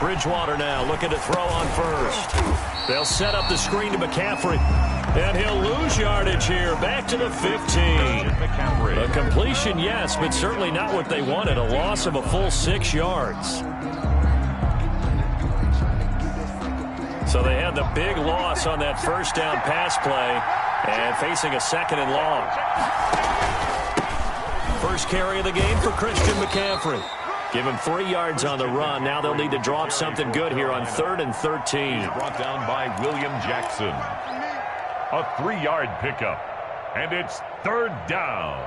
Bridgewater now looking to throw on first. They'll set up the screen to McCaffrey. And he'll lose yardage here. Back to the 15. A completion, yes, but certainly not what they wanted. A loss of a full 6 yards. So they had the big loss on that first down pass play and facing a 2nd and long. First carry of the game for Christian McCaffrey. Give him 3 yards on the run. Now they'll need to drop something good here on 3rd and 13. Brought down by William Jackson. A 3-yard pickup. And it's 3rd down.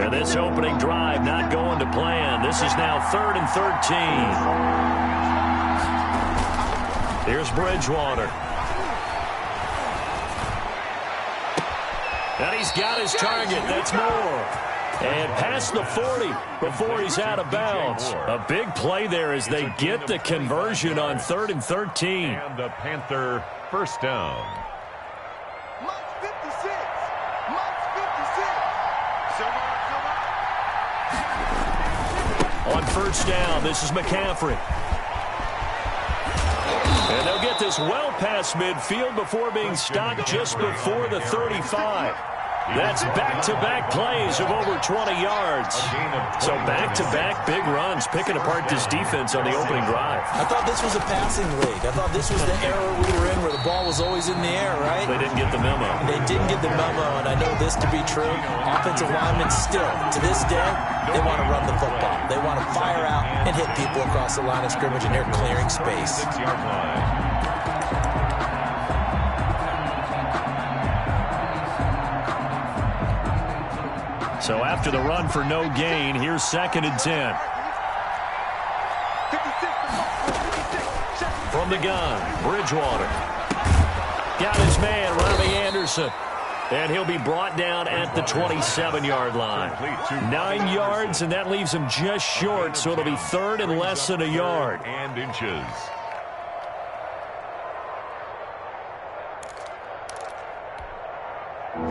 And this opening drive not going to plan. This is now 3rd and 13. Here's Bridgewater. And he's got his target. That's more. And past the 40 before he's out of bounds. A big play there as they get the conversion on 3rd and 13. And the Panther first down. On first down, this is McCaffrey. And they'll get this well past midfield before being stopped just before the 35. That's back-to-back plays of over 20 yards. So back-to-back big runs, picking apart this defense on the opening drive. I thought this was a passing league. I thought this was the era we were in where the ball was always in the air, right? They didn't get the memo. They didn't get the memo, and I know this to be true. Offensive linemen still, to this day, they want to run the football. They want to fire out and hit people across the line of scrimmage, and they're clearing space. 6-yard line. So after the run for no gain, here's 2nd and 10. From the gun, Bridgewater. Got his man, Robbie Anderson. And he'll be brought down at the 27-yard line. 9 yards, and that leaves him just short, so it'll be 3rd and less than a yard. And inches.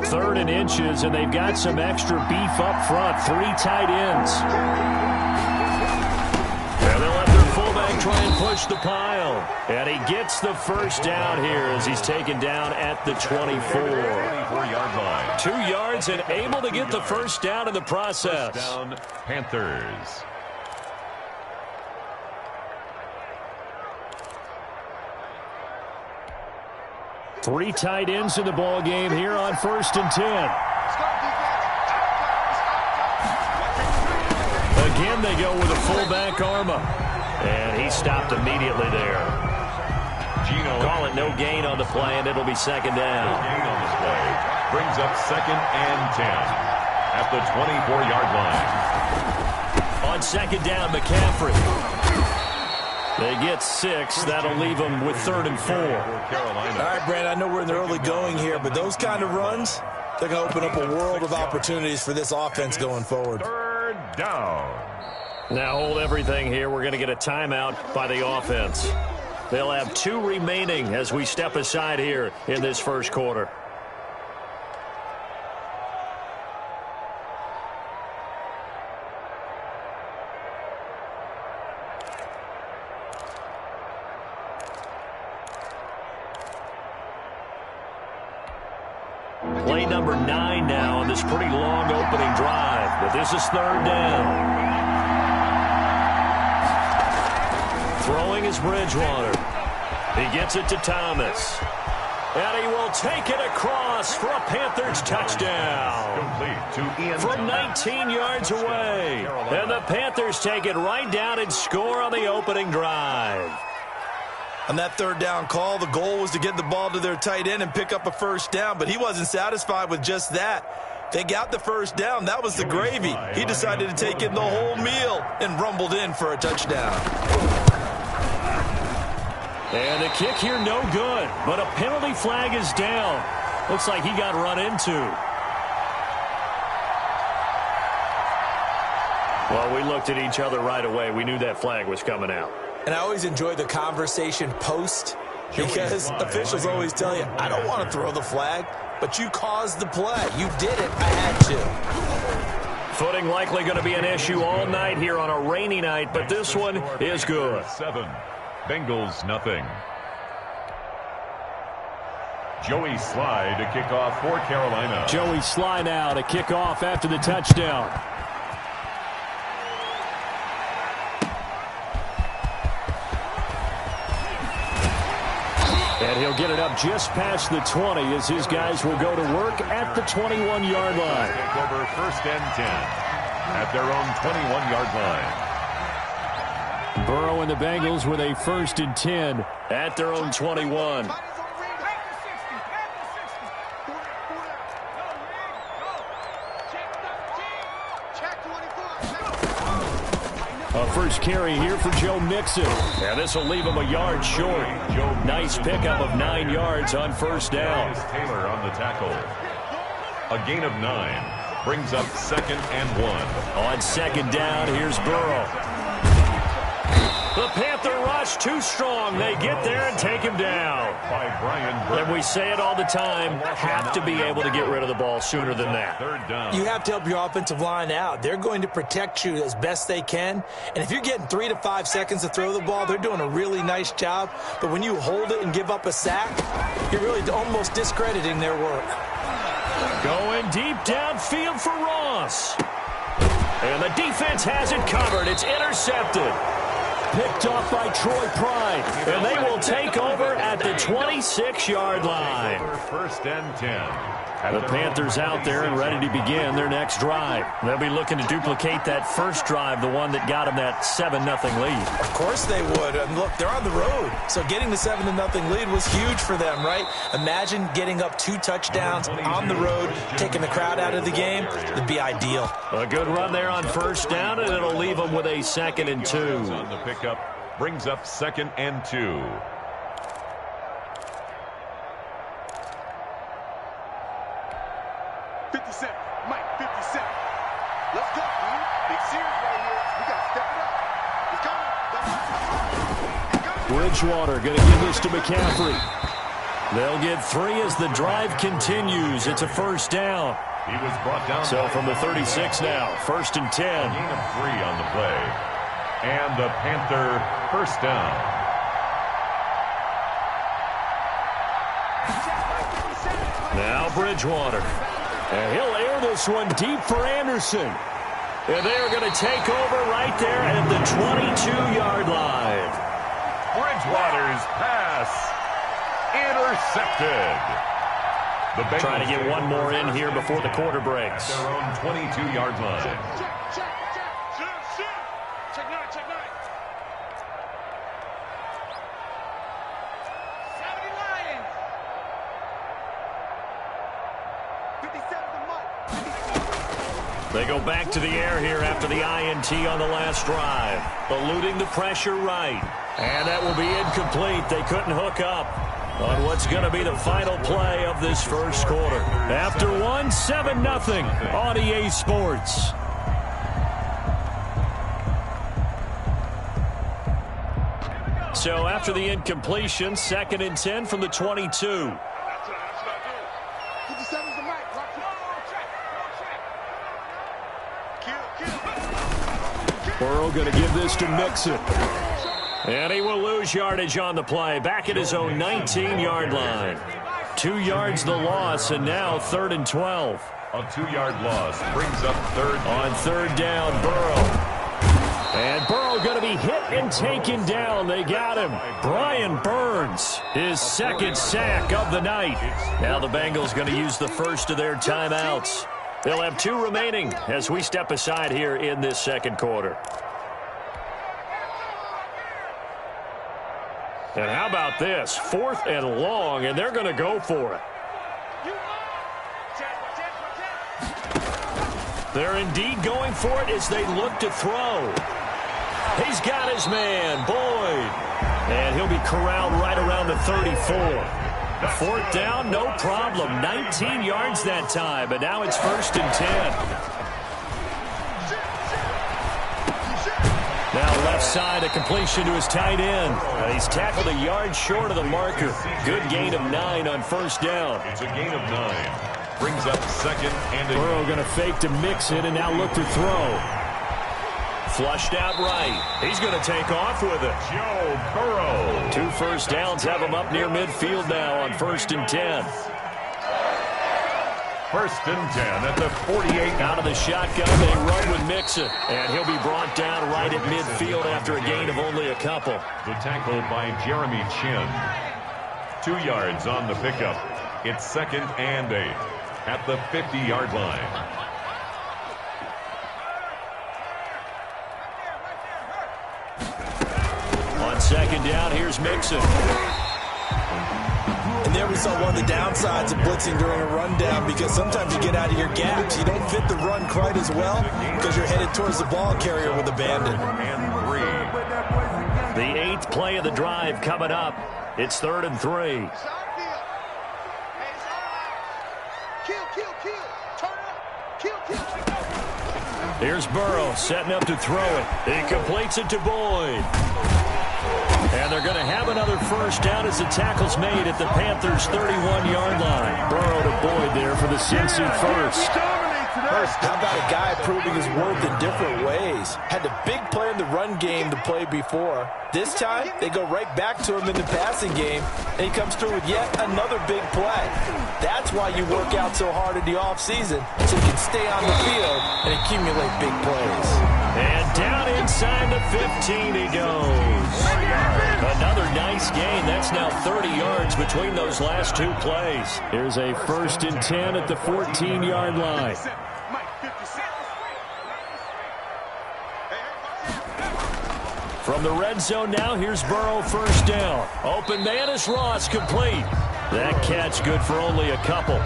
Third and inches, and they've got some extra beef up front. 3 tight ends. And they'll let their fullback try and push the pile. And he gets the first down here as he's taken down at the 24. 24-yard line. 2 yards and able to get the first down in the process. First down, Panthers. Three tight ends in the ball game here on 1st and 10. Again, they go with a fullback Arma. And he stopped immediately there. Call it no gain on the play, and it'll be 2nd down. No gain on this play. Brings up 2nd and 10 at the 24-yard line. On 2nd down, McCaffrey. They get 6. That'll leave them with 3rd and 4. All right, Brandon, I know we're in the early going here, but those kind of runs, they're going to open up a world of opportunities for this offense going forward. 3rd down. Now hold everything here. We're going to get a timeout by the offense. They'll have 2 remaining as we step aside here in this first quarter. Play number 9 now on this pretty long opening drive, but this is 3rd down. Throwing is Bridgewater. He gets it to Thomas. And he will take it across for a Panthers touchdown. Complete to Ian. From 19 yards away. And the Panthers take it right down and score on the opening drive. On that 3rd down call, the goal was to get the ball to their tight end and pick up a first down, but he wasn't satisfied with just that. They got the first down. That was the gravy. He decided to take in the whole meal and rumbled in for a touchdown. And the kick here no good, but a penalty flag is down. Looks like he got run into. Well, we looked at each other right away. We knew that flag was coming out. And I always enjoy the conversation post Because officials always tell you, I don't want to throw the flag, but you caused the play. You did it. I had to. Footing likely going to be an issue all night here on a rainy night, but this one is good. 7, Bengals nothing. Joey Sly to kick off for Carolina. Joey Sly now to kick off after the touchdown. And he'll get it up just past the 20 as his guys will go to work at the 21-yard line. Take over 1st and 10 at their own 21-yard line. Burrow and the Bengals with a 1st and 10 at their own 21. A first carry here for Joe Mixon. And this will leave him a yard short. Nice pickup of 9 yards on 1st down. Taylor on the tackle. A gain of 9 brings up 2nd and 1. On 2nd down, here's Burrow. The Panther rush too strong. They get there and take him down. By Brian Burrow. And we say it all the time, have to be able to get rid of the ball sooner than that. 3rd down. You have to help your offensive line out. They're going to protect you as best they can. And if you're getting 3 to 5 seconds to throw the ball, they're doing a really nice job. But when you hold it and give up a sack, you're really almost discrediting their work. Going deep downfield for Ross. And the defense has it covered. It's intercepted. Picked off by Troy Pride. And they will take over at the 26-yard line. 1st and 10. The Panthers out there and ready to begin their next drive. They'll be looking to duplicate that first drive, the one that got them that 7-0 lead. Of course they would. And look, they're on the road. So getting the 7-0 lead was huge for them, right? Imagine getting up 2 touchdowns on the road, taking the crowd out of the game. It'd be ideal. A good run there on 1st down, and it'll leave them with a 2nd and 2. On the pickup brings up 2nd and 2. Bridgewater going to give this to McCaffrey. They'll get 3 as the drive continues. It's a 1st down. He was brought down. So from the 36 now, 1st and 10. A gain of 3 on the play. And the Panther 1st down. Now Bridgewater. And he'll air this one deep for Anderson. And they're going to take over right there at the 22-yard line. Bridgewater's pass intercepted. The Bengals trying to get one more in here before the quarter breaks. At their own 22-yard line. They go back to the air here after the INT on the last drive. Eluding the pressure right. And that will be incomplete. They couldn't hook up on what's going to be the final play of this first quarter. After one, 7-0 on EA Sports. So after the incompletion, 2nd and 10 from the 22. Burrow going to give this to Mixon. And he will lose yardage on the play. Back at his own 19-yard line. 2 yards the loss, and now 3rd and 12. A 2-yard loss brings up 3rd. On 3rd down, Burrow. And Burrow going to be hit and taken down. They got him. Brian Burns, his 2nd sack of the night. Now the Bengals going to use the first of their timeouts. They'll have 2 remaining as we step aside here in this second quarter. And how about this? 4th and long, and they're going to go for it. They're indeed going for it as they look to throw. He's got his man, Boyd. And he'll be corralled right around the 34. 4th down, no problem. 19 yards that time, but now it's 1st and 10. Now left side, a completion to his tight end. He's tackled a yard short of the marker. Good gain of 9 on first down. It's a gain of 9. Brings up second and Burrow going to fake to mix it and now look to throw. Flushed out right. He's going to take off with it. Joe Burrow. 2 first downs have him up near midfield now on 1st and 10. 1st and 10 at the 48. Out of the shotgun, they run with Mixon. And he'll be brought down right at midfield after a gain of only a couple. The tackle by Jeremy Chin. 2 yards on the pickup. It's 2nd and 8 at the 50-yard line. On 2nd down, here's Mixon. And there we saw one of the downsides of blitzing during a rundown, because sometimes you get out of your gaps. You don't fit the run quite as well because you're headed towards the ball carrier with abandon. And 3. The 8th play of the drive coming up. It's 3rd and 3. Here's Burrow setting up to throw it. He completes it to Boyd. And they're going to have another first down as the tackle's made at the Panthers' 31-yard line. Burrow to Boyd there for the Cincy first. How about a guy proving his worth in different ways? Had a big play in the run game the play before. This time, they go right back to him in the passing game, and he comes through with yet another big play. That's why you work out so hard in the offseason, so you can stay on the field and accumulate big plays. And down inside the 15 he goes. Another nice gain. That's now 30 yards between those last 2 plays. Here's a 1st and 10 at the 14-yard line. From the red zone now, here's Burrow first down. Open man is Ross, complete. That catch good for only a couple.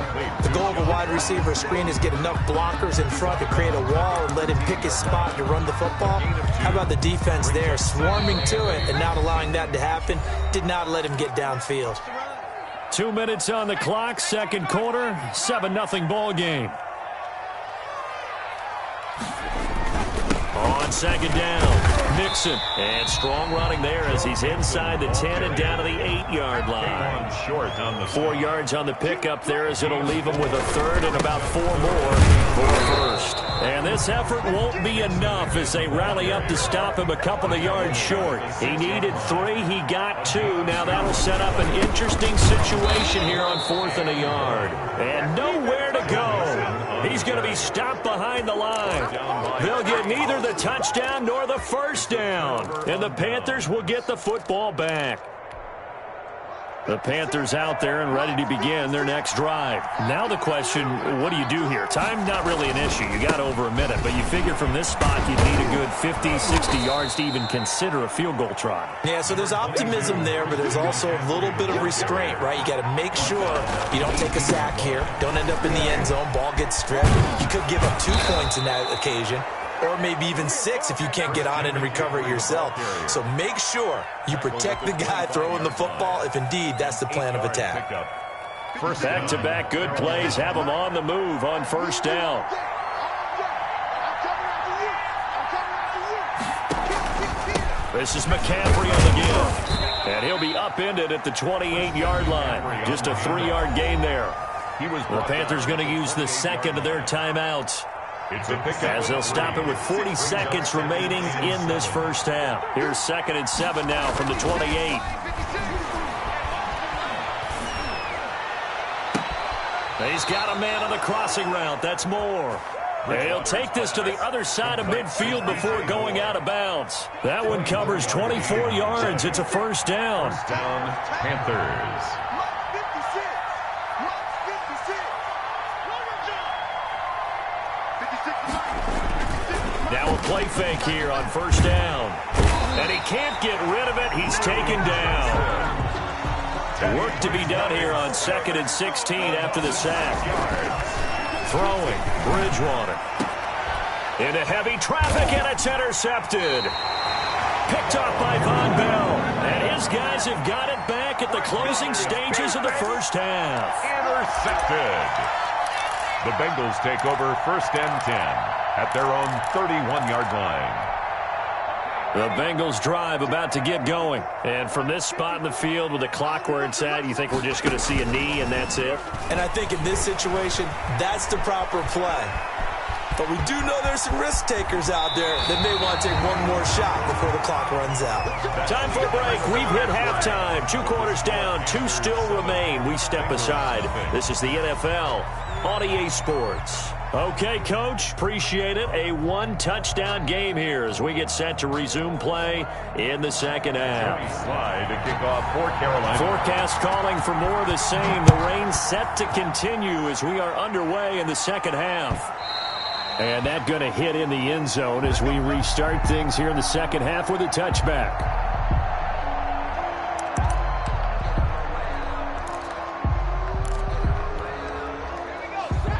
The goal of a wide receiver screen is get enough blockers in front to create a wall and let him pick his spot to run the football. How about the defense there, swarming to it and not allowing that to happen? Did not let him get downfield. 2 minutes on the clock, 2nd quarter, 7-0 ball game. On 2nd down, Mixon. And strong running there as he's inside the 10 and down to the 8-yard line. Short on the 4 yards on the pickup there as it'll leave him with a 3rd and about 4 more for a first. And this effort won't be enough as they rally up to stop him a couple of yards short. He needed 3, he got 2. Now that'll set up an interesting situation here on 4th and a yard. And nowhere to go. He's going to be stopped behind the line. They'll get neither the touchdown nor the first down. And the Panthers will get the football back. The Panthers out there and ready to begin their next drive. Now the question, what do you do here? Time not really an issue. You got over a minute, but you figure from this spot you'd need a good 50, 60 yards to even consider a field goal try. Yeah, so there's optimism there, but there's also a little bit of restraint, right? You got to make sure you don't take a sack here. Don't end up in the end zone. Ball gets stripped. You could give up 2 points in that occasion, or maybe even 6 if you can't get on it and recover it yourself. So make sure you protect the guy throwing the football if indeed that's the plan of attack. Back-to-back good plays have him on the move on first down. This is McCaffrey on the give. And he'll be upended at the 28-yard line. Just a 3-yard gain there. The Panthers going to use the 2nd of their timeouts, as they'll stop it with 40 seconds remaining in this first half. Here's 2nd and 7 now from the 28. He's got a man on the crossing route. That's Moore. And he'll take this to the other side of midfield before going out of bounds. That one covers 24 yards. It's a first down. First down, Panthers. Now a play fake here on first down. And he can't get rid of it. He's taken down. Work to be done here on 2nd and 16 after the sack. Throwing, Bridgewater. Into heavy traffic, and it's intercepted. Picked off by Von Bell. And his guys have got it back at the closing stages of the first half. Intercepted. The Bengals take over 1st and 10 at their own 31-yard line. The Bengals drive about to get going. And from this spot in the field with the clock where it's at, you think we're just going to see a knee and that's it? And I think in this situation, that's the proper play. But we do know there's some risk takers out there that may want to take one more shot before the clock runs out. Time for a break. We've hit halftime. 2 quarters down, 2 still remain. We step aside. This is the NFL on EA Sports. Okay, Coach, appreciate it. A 1-touchdown game here as we get set to resume play in the second half. Slide to kick off for Carolina. Forecast calling for more of the same. The rain set to continue as we are underway in the second half. And that going to hit in the end zone as we restart things here in the second half with a touchback.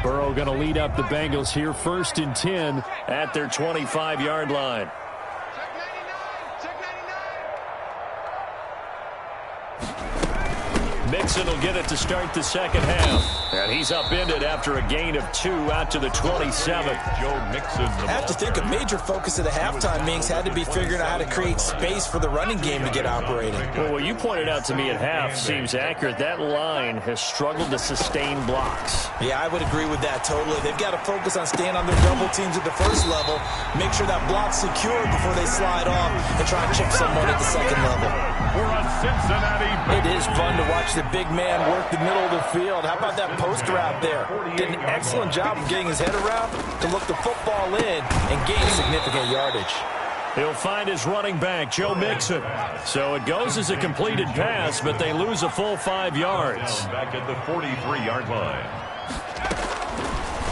Burrow going to lead up the Bengals here, 1st and 10 at their 25-yard line. Mixon will get it to start the second half. And he's upended after a gain of 2 out to the 27. Joe Mixon. I have to think a major focus of the halftime meetings had to be figuring out how to create space for the running game to get operating. Well, what you pointed out to me at half seems accurate. That line has struggled to sustain blocks. Yeah, I would agree with that totally. They've got to focus on staying on their double teams at the first level, make sure that block's secured before they slide off and try and chip someone at the second level. For a Cincinnati. It is fun to watch the big man work the middle of the field. How about that post route there? Did an excellent job of getting his head around to look the football in and gain significant yardage. He'll find his running back, Joe Mixon. So it goes as a completed pass, but they lose a full 5 yards. Back at the 43-yard line.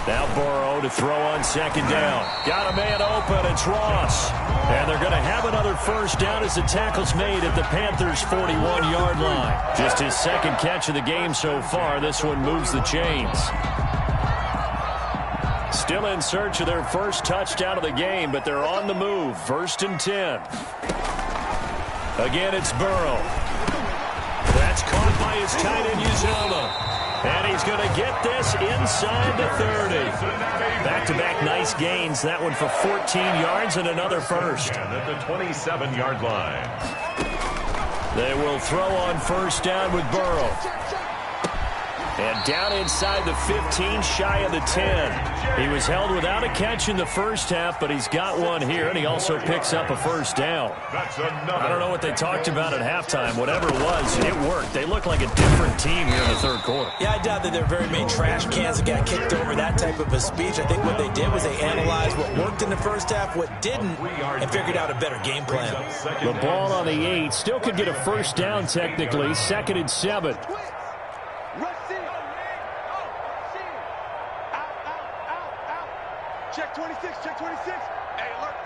Now Burrow to throw on second down. Got a man open. It's Ross. And they're going to have another first down as the tackle's made at the Panthers' 41-yard line. Just his second catch of the game so far. This one moves the chains. Still in search of their first touchdown of the game, but they're on the move. 1st and 10. Again, it's Burrow. That's caught by his tight end, Uzomah. And he's going to get this inside the 30. Back-to-back nice gains. That one for 14 yards and another first. And at the 27-yard line. They will throw on first down with Burrow. And down inside the 15, shy of the 10. He was held without a catch in the first half, but he's got one here, and he also picks up a first down. I don't know what they talked about at halftime. Whatever it was, it worked. They look like a different team here in the third quarter. Yeah, I doubt that there are very many trash cans that got kicked over, that type of a speech. I think what they did was they analyzed what worked in the first half, what didn't, and figured out a better game plan. The ball on the 8 still could get a first down technically. 2nd and 7. Check 26, check 26. Hey, alert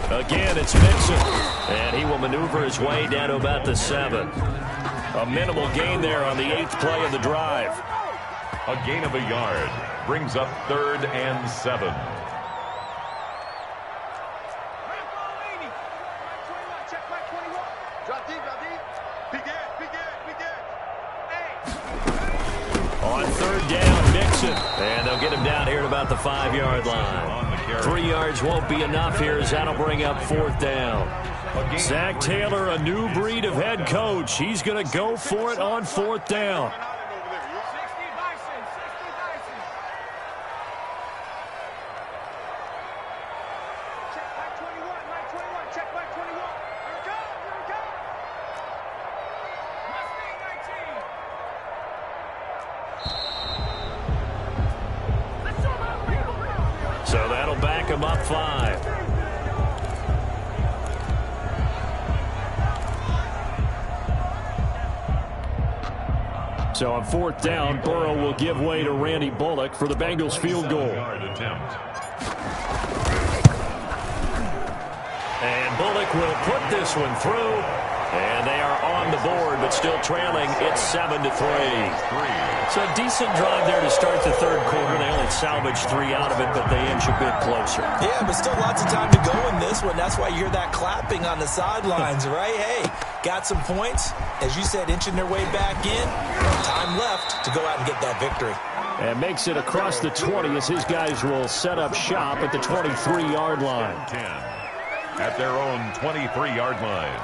3. Again, it's Mixon. And he will maneuver his way down to about the 7. A minimal gain there on the 8th play of the drive. A gain of a yard brings up 3rd and 7. Check back 21. Drop deep, drop deep. Be good, be good, be good. Hey. On 3rd down, Mixon. And they'll get him down here at about the 5-yard line. 3 yards won't be enough here as that'll bring up 4th down. Zach Taylor, a new breed of head coach. He's going to go for it on 4th down. So that'll back him up 5. So on 4th down, Burrow will give way to Randy Bullock for the Bengals field goal. And Bullock will put this one through. And they are on the board, but still trailing. It's 7-3. So a decent drive there to start the third quarter. They only salvaged 3 out of it, but they inch a bit closer. Yeah, but still lots of time to go in this one. That's why you hear that clapping on the sidelines, right? Hey, got some points. As you said, inching their way back in. Time left to go out and get that victory. And makes it across the 20 as his guys will set up shop at the 23-yard line. at their own 23-yard line.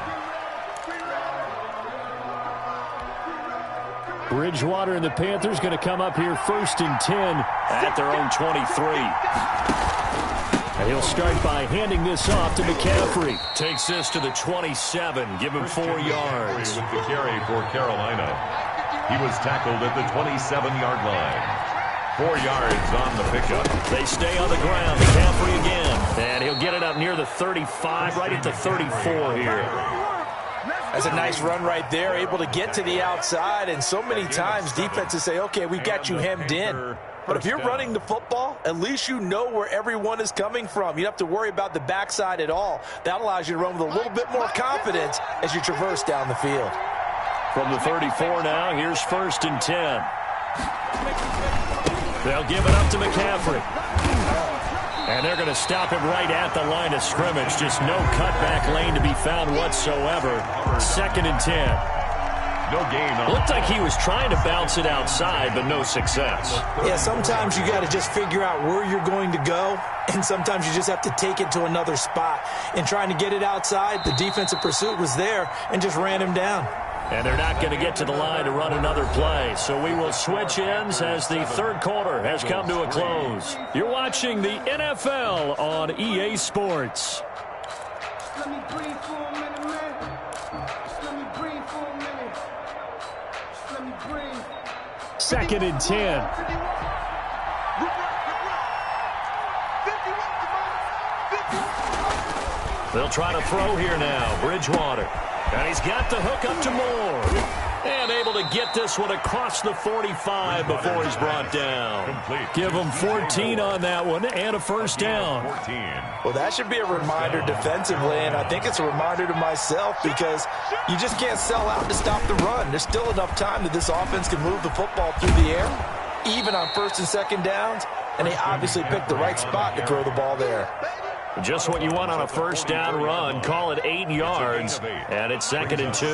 Bridgewater and the Panthers going to come up here 1st and 10 at their own 23. And he'll start by handing this off to McCaffrey. Takes this to the 27. Give him 4 yards. With the carry for Carolina. He was tackled at the 27-yard line. 4 yards on the pickup. They stay on the ground. McCaffrey again. And he'll get it up near the 35, right at the 34 here. That's a nice run right there, able to get to the outside. And so many times defenses say, okay, we've got you hemmed in. But if you're running the football, at least you know where everyone is coming from. You don't have to worry about the backside at all. That allows you to run with a little bit more confidence as you traverse down the field. From the 34 now, here's 1st and 10. They'll give it up to McCaffrey. And they're going to stop him right at the line of scrimmage. Just no cutback lane to be found whatsoever. 2nd and 10. No gain. Looked like he was trying to bounce it outside, but no success. Yeah, sometimes you got to just figure out where you're going to go, and sometimes you just have to take it to another spot. In trying to get it outside, the defensive pursuit was there and just ran him down. And they're not going to get to the line to run another play. So we will switch ends as the 3rd quarter has come to a close. You're watching the NFL on EA Sports. Let me breathe for a minute, man. Just let me breathe for a minute. Just let me breathe. 2nd and 10. They'll try to throw here now. Bridgewater. And he's got the hook up to Moore. And able to get this one across the 45 before he's brought down. Give him 14 on that one and a 1st down. Well, that should be a reminder defensively, and I think it's a reminder to myself because you just can't sell out to stop the run. There's still enough time that this offense can move the football through the air, even on 1st and 2nd downs, and they obviously picked the right spot to throw the ball there. Just what you want on a 1st down run. Call it 8 yards, and it's 2nd and 2.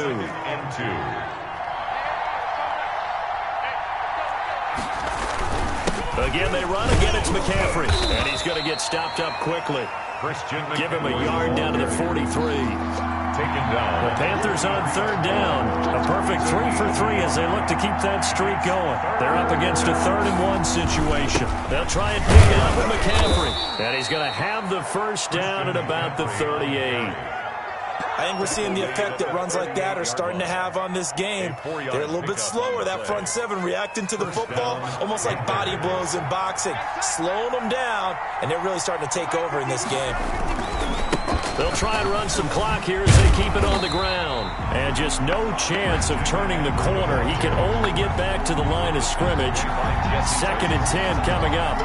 Again, they run. Again, it's McCaffrey. And he's going to get stopped up quickly. Give him a yard down to the 43. Taken down. The Panthers on 3rd down. A perfect 3 for 3 as they look to keep that streak going. They're up against a 3rd and 1 situation. They'll try and pick it up with McCaffrey. And he's going to have the 1st down at about the 38. I think we're seeing the effect that runs like that are starting to have on this game. They're a little bit slower, that front 7 reacting to the football, almost like body blows in boxing, slowing them down, and they're really starting to take over in this game. They'll try and run some clock here as they keep it on the ground. And just no chance of turning the corner. He can only get back to the line of scrimmage. 2nd and 10 coming up.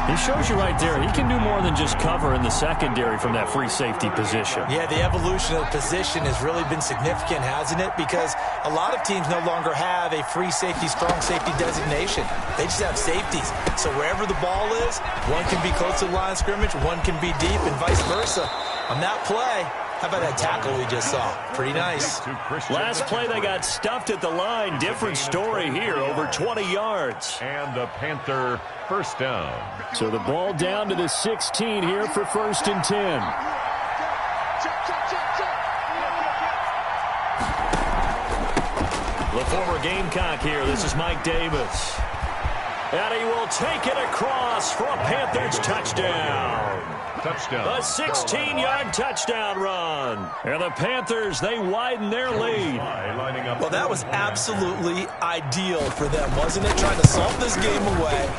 He shows you right there, he can do more than just cover in the secondary from that free safety position. Yeah, the evolution of the position has really been significant, hasn't it? Because a lot of teams no longer have a free safety, strong safety designation. They just have safeties. So wherever the ball is, one can be close to the line of scrimmage, one can be deep, and vice versa. On that play, how about that tackle we just saw? Pretty nice. Last play, they got stuffed at the line. Different story here, over 20 yards. And the Panther 1st down. So the ball down to the 16 here for 1st and 10. The former Gamecock here. This is Mike Davis. And he will take it across for a Panthers touchdown. Touchdown. A 16-yard touchdown run. And the Panthers, they widen their lead. Well, that was absolutely ideal for them, wasn't it? Trying to salt this game away.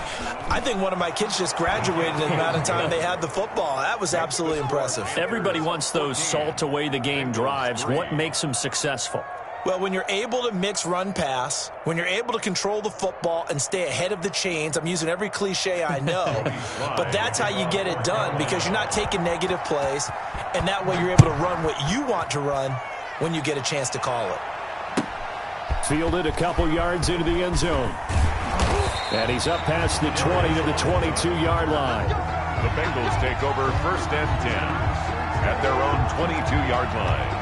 I think one of my kids just graduated in the amount of time they had the football. That was absolutely impressive. Everybody wants those salt away the game drives. What makes them successful? Well, when you're able to mix run-pass, when you're able to control the football and stay ahead of the chains, I'm using every cliche I know, but that's how you get it done because you're not taking negative plays, and that way you're able to run what you want to run when you get a chance to call it. Fielded a couple yards into the end zone. And he's up past the 20 to the 22-yard line. The Bengals take over 1st and 10 at their own 22-yard line.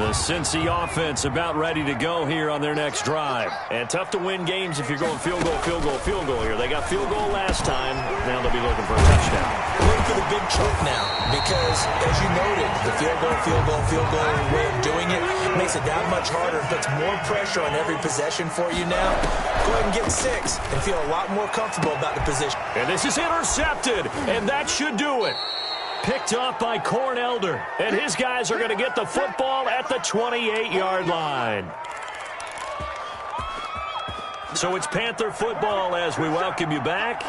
The Cincy offense about ready to go here on their next drive. And tough to win games if you're going field goal, field goal, field goal here. They got field goal last time. Now they'll be looking for a touchdown. Looking for the big chunk now because, as you noted, the field goal way of doing it makes it that much harder. It puts more pressure on every possession for you now. Go ahead and get 6 and feel a lot more comfortable about the position. And this is intercepted, and that should do it. Picked off by Corn Elder, and his guys are going to get the football at the 28-yard line. So it's Panther football as we welcome you back.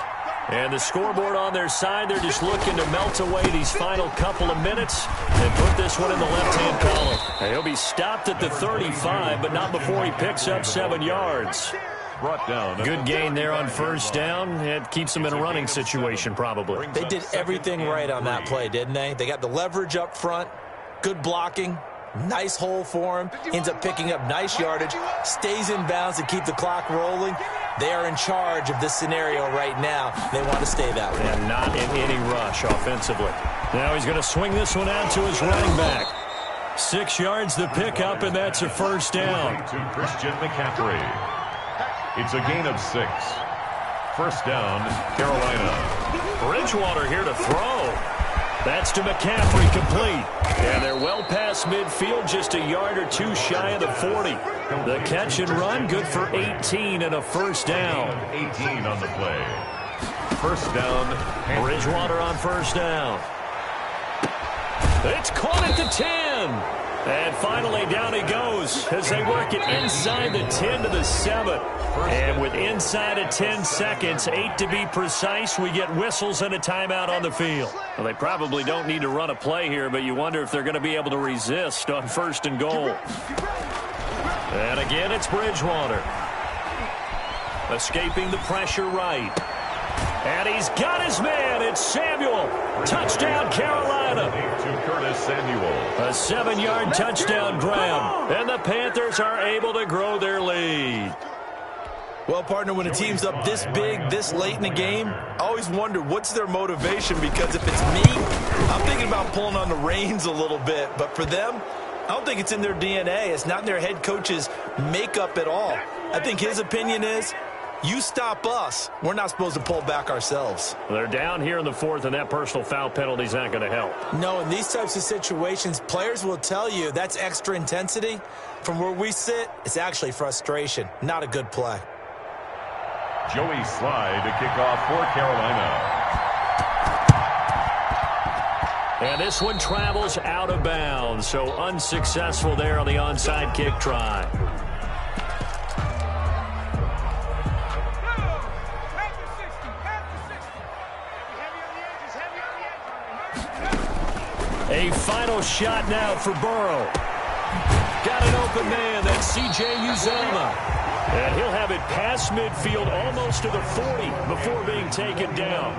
And the scoreboard on their side, they're just looking to melt away these final couple of minutes and put this one in the left-hand column. And he'll be stopped at the 35, but not before he picks up 7 yards. Brought down. Good gain there on first down. It keeps them in a running situation, probably. They did everything right on that play, didn't they? They got the leverage up front, good blocking, nice hole for him, ends up picking up nice yardage, stays in bounds to keep the clock rolling. They are in charge of this scenario right now. They want to stay that way. And not in any rush offensively. Now he's going to swing this one out to his running back. 6 yards the pickup, and that's a first down. To Christian McCaffrey. It's a gain of 6. First down, Carolina. Bridgewater here to throw. That's to McCaffrey, complete. And they're well past midfield, just a yard or two shy of the 40. The catch and run, good for 18 and a first down. 18 on the play. First down. Bridgewater on first down. It's caught at the 10. And finally, down he goes as they work it inside the 10 to the 7. And with inside of 10 seconds, 8 to be precise, we get whistles and a timeout on the field. Well, they probably don't need to run a play here, but you wonder if they're going to be able to resist on first and goal. And again, it's Bridgewater. Escaping the pressure right. And he's got his man. It's Samuel. Touchdown, Carolina. To Curtis Samuel. A 7-yard touchdown grab. And the Panthers are able to grow their lead. Well, partner, when a team's up this big, this late in the game, I always wonder what's their motivation, because if it's me, I'm thinking about pulling on the reins a little bit. But for them, I don't think it's in their DNA. It's not in their head coach's makeup at all. I think his opinion is, you stop us, we're not supposed to pull back ourselves. They're down here in the 4th, and that personal foul penalty is not going to help. No, in these types of situations, players will tell you that's extra intensity. From where we sit, it's actually frustration, not a good play. Joey Slye to kick off for Carolina. And this one travels out of bounds, so unsuccessful there on the onside kick try. A final shot now for Burrow. Got an open man. That's C.J. Uzomah. And he'll have it past midfield almost to the 40 before being taken down.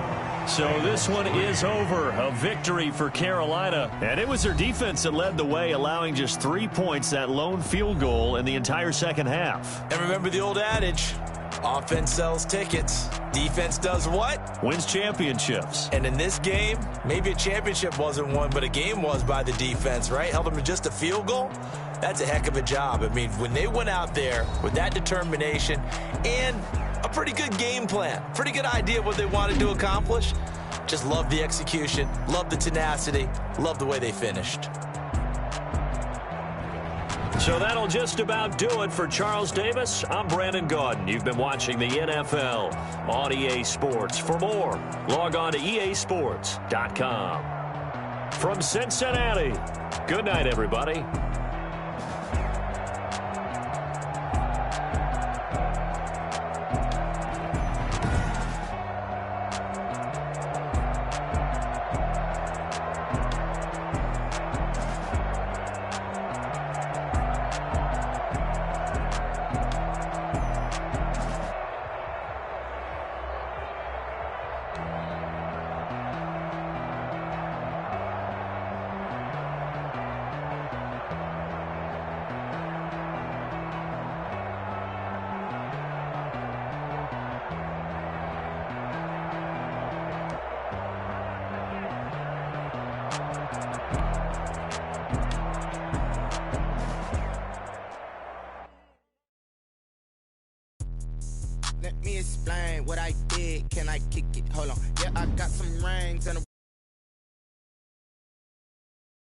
So this one is over. A victory for Carolina. And it was their defense that led the way, allowing just 3 points, that lone field goal in the entire second half. And remember the old adage, offense sells tickets. Defense does what? Wins championships. And in this game, maybe a championship wasn't won, but a game was by the defense, right? Held them to just a field goal. That's a heck of a job. I mean, when they went out there with that determination and a pretty good game plan, pretty good idea of what they wanted to accomplish, just love the execution, love the tenacity, love the way they finished. So that'll just about do it for Charles Davis. I'm Brandon Gaudin. You've been watching the NFL on EA Sports. For more, log on to easports.com. From Cincinnati, good night, everybody. explain what I did. Can I kick it? Hold on. Yeah, I got some rings and a